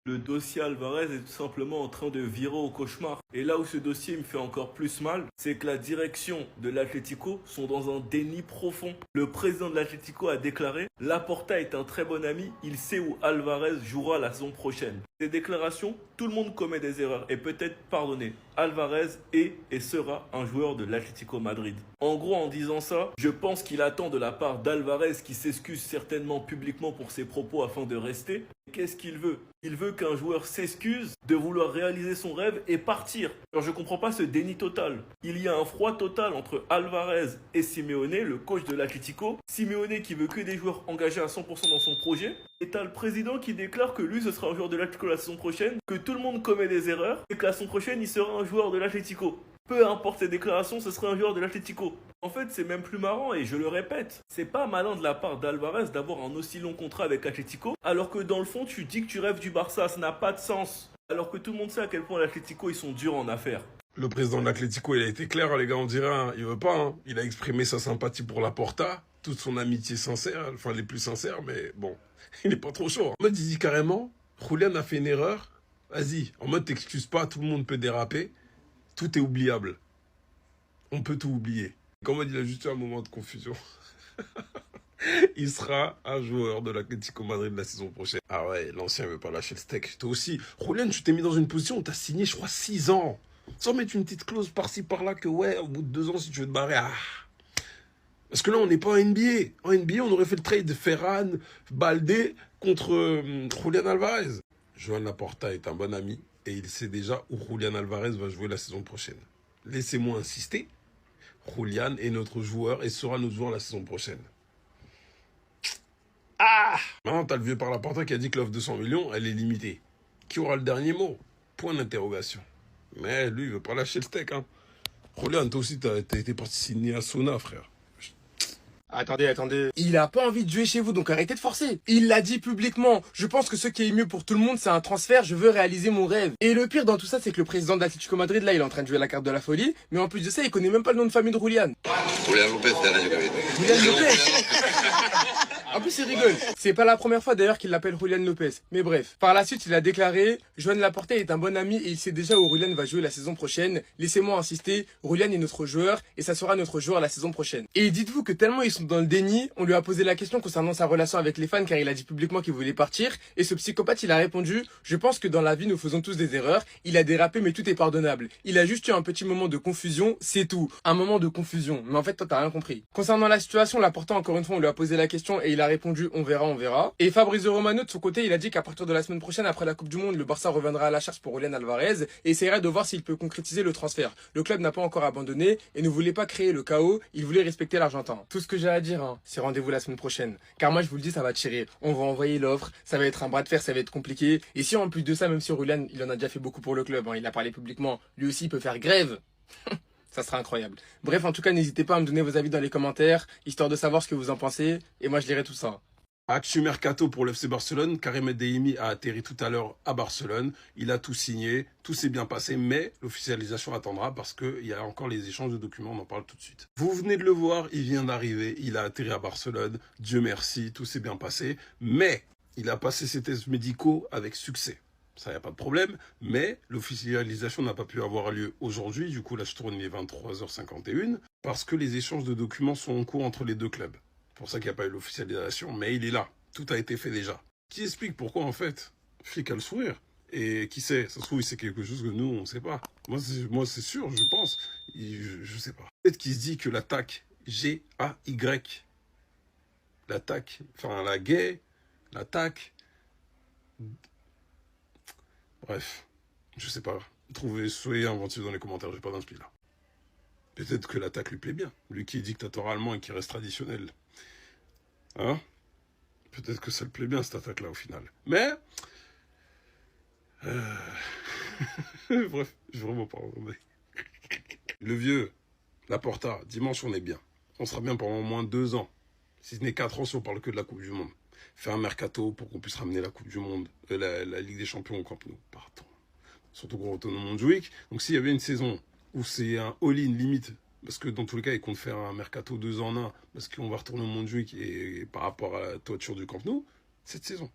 Le dossier Alvarez est tout simplement en train de virer au cauchemar. Et là où ce dossier me fait encore plus mal, c'est que la direction de l'Atlético sont dans un déni profond. Le président de l'Atlético a déclaré: Laporta est un très bon ami, il sait où Alvarez jouera la saison prochaine. Ces déclarations, tout le monde commet des erreurs et peut-être pardonné. Alvarez est et sera un joueur de l'Atlético Madrid. En gros, en disant ça, je pense qu'il attend de la part d'Alvarez, qui s'excuse certainement publiquement pour ses propos afin de rester. Qu'est-ce qu'il veut? Il veut qu'un joueur s'excuse de vouloir réaliser son rêve et partir. Alors je comprends pas ce déni total. Il y a un froid total entre Alvarez et Simeone, le coach de l'Atlético. Simeone qui veut que des joueurs engagés à 100% dans son projet. Et t'as le président qui déclare que lui ce sera un joueur de l'Atlético la saison prochaine, que tout le monde commet des erreurs et que la saison prochaine il sera un joueur de l'Atlético. Peu importe ses déclarations, ce sera un joueur de l'Atlético. En fait, c'est même plus marrant et je le répète, c'est pas malin de la part d'Alvarez d'avoir un aussi long contrat avec l'Atlético, alors que dans le fond, tu dis que tu rêves du Barça, ça n'a pas de sens. Alors que tout le monde sait à quel point l'Atlético, ils sont durs en affaires. Le président de l'Atlético, il a été clair, les gars, on dirait, hein, il veut pas, hein. Il a exprimé sa sympathie pour Laporta, toute son amitié sincère, enfin les plus sincères, mais bon, il est pas trop chaud. En mode, il dit carrément, Julian a fait une erreur, vas-y, en mode, t'excuses pas, tout le monde peut déraper, tout est oubliable. On peut tout oublier. Comme il a juste eu un moment de confusion. Il sera un joueur de l'Atlético Madrid la saison prochaine. Ah ouais, l'ancien veut pas lâcher le steak. Toi aussi, Julian, tu t'es mis dans une position où t'as signé, je crois, 6 ans. Sans mettre une petite clause par-ci, par-là, que ouais, au bout de 2 ans, si tu veux te barrer, ah. Parce que là, on n'est pas en NBA. En NBA, on aurait fait le trade de Ferran, Baldé contre Julian Alvarez. Joan Laporta est un bon ami et il sait déjà où Julian Alvarez va jouer la saison prochaine. Laissez-moi insister. Julian est notre joueur et sera notre joueur la saison prochaine. Ah! Maintenant, t'as le vieux par Laporta qui a dit que l'offre de 100 millions, elle est limitée. Qui aura le dernier mot? Point d'interrogation. Mais lui, il veut pas lâcher le steak, hein. Julian, toi aussi, t'as été parti signer à Sona, frère. Attendez. Il a pas envie de jouer chez vous, donc arrêtez de forcer. Il l'a dit publiquement. Je pense que ce qui est mieux pour tout le monde, c'est un transfert. Je veux réaliser mon rêve. Et le pire dans tout ça, c'est que le président de l'Atlético Madrid, là, il est en train de jouer la carte de la folie. Mais en plus de ça, il connaît même pas le nom de famille de Julian. Julian Lopez, c'est Radio David. Julian Lopez. En plus, il rigole. C'est pas la première fois d'ailleurs qu'il l'appelle Julian Lopez. Mais bref. Par la suite, il a déclaré: Joan Laporta est un bon ami et il sait déjà où Julian va jouer la saison prochaine. Laissez-moi insister, Julian est notre joueur et ça sera notre joueur la saison prochaine. Et dites-vous que tellement ils sont dans le déni, on lui a posé la question concernant sa relation avec les fans car il a dit publiquement qu'il voulait partir. Et ce psychopathe, il a répondu: je pense que dans la vie, nous faisons tous des erreurs. Il a dérapé, mais tout est pardonnable. Il a juste eu un petit moment de confusion, c'est tout. Un moment de confusion. Mais en fait, toi, t'as rien compris. Concernant la situation, Laporta, encore une fois, on lui a posé la question et il a répondu: on verra. Et Fabrizio Romano, de son côté, il a dit qu'à partir de la semaine prochaine, après la Coupe du Monde, le Barça reviendra à la charge pour Julian Alvarez et essaierait de voir s'il peut concrétiser le transfert. Le club n'a pas encore abandonné et ne voulait pas créer le chaos, il voulait respecter l'Argentin. Tout ce que j'ai à dire, hein, c'est rendez-vous la semaine prochaine. Car moi, je vous le dis, ça va tirer. On va envoyer l'offre, ça va être un bras de fer, ça va être compliqué. Et si en plus de ça, même si Julian, il en a déjà fait beaucoup pour le club, hein, il a parlé publiquement, lui aussi il peut faire grève. Ça sera incroyable. Bref, en tout cas, n'hésitez pas à me donner vos avis dans les commentaires, histoire de savoir ce que vous en pensez. Et moi, je lirai tout ça. Actu Mercato pour l'FC Barcelone, Karim Adeyemi a atterri tout à l'heure à Barcelone, il a tout signé, tout s'est bien passé, mais l'officialisation attendra parce qu'il y a encore les échanges de documents, on en parle tout de suite. Vous venez de le voir, il vient d'arriver, il a atterri à Barcelone, Dieu merci, tout s'est bien passé, mais il a passé ses tests médicaux avec succès. Ça, il n'y a pas de problème, mais l'officialisation n'a pas pu avoir lieu aujourd'hui, du coup là je tourne les 23h51, parce que les échanges de documents sont en cours entre les deux clubs. C'est pour ça qu'il n'y a pas eu l'officialisation, mais il est là. Tout a été fait déjà. Qui explique pourquoi, en fait, Flick a le sourire? Et qui sait? Ça se trouve, c'est quelque chose que nous, on ne sait pas. Moi, c'est sûr, je pense. Je sais pas. Peut-être qu'il se dit que l'attaque G-A-Y, l'attaque, enfin, la gay, l'attaque... Bref, je sais pas. Soyez inventifs dans les commentaires, j'ai pas d'inspi là. Peut-être que l'attaque lui plaît bien. Lui qui est dictateur allemand et qui reste traditionnel. Hein? Peut-être que ça le plaît bien, cette attaque-là, au final. Mais... Bref, je vais vraiment pas regarder. Le vieux, Laporta, dimanche, on est bien. On sera bien pendant au moins 2 ans. Si ce n'est 4 ans, si on parle que de la Coupe du Monde. Faire un mercato pour qu'on puisse ramener la Coupe du Monde, la Ligue des Champions au Camp Nou. Pardon. Surtout qu'on retourne au Montjuïc. Donc s'il y avait une saison où c'est un all-in limite, parce que dans tous les cas, ils comptent faire un mercato 2 en 1, parce qu'on va retourner au Montjuïc et par rapport à la toiture du Camp Nou, cette saison.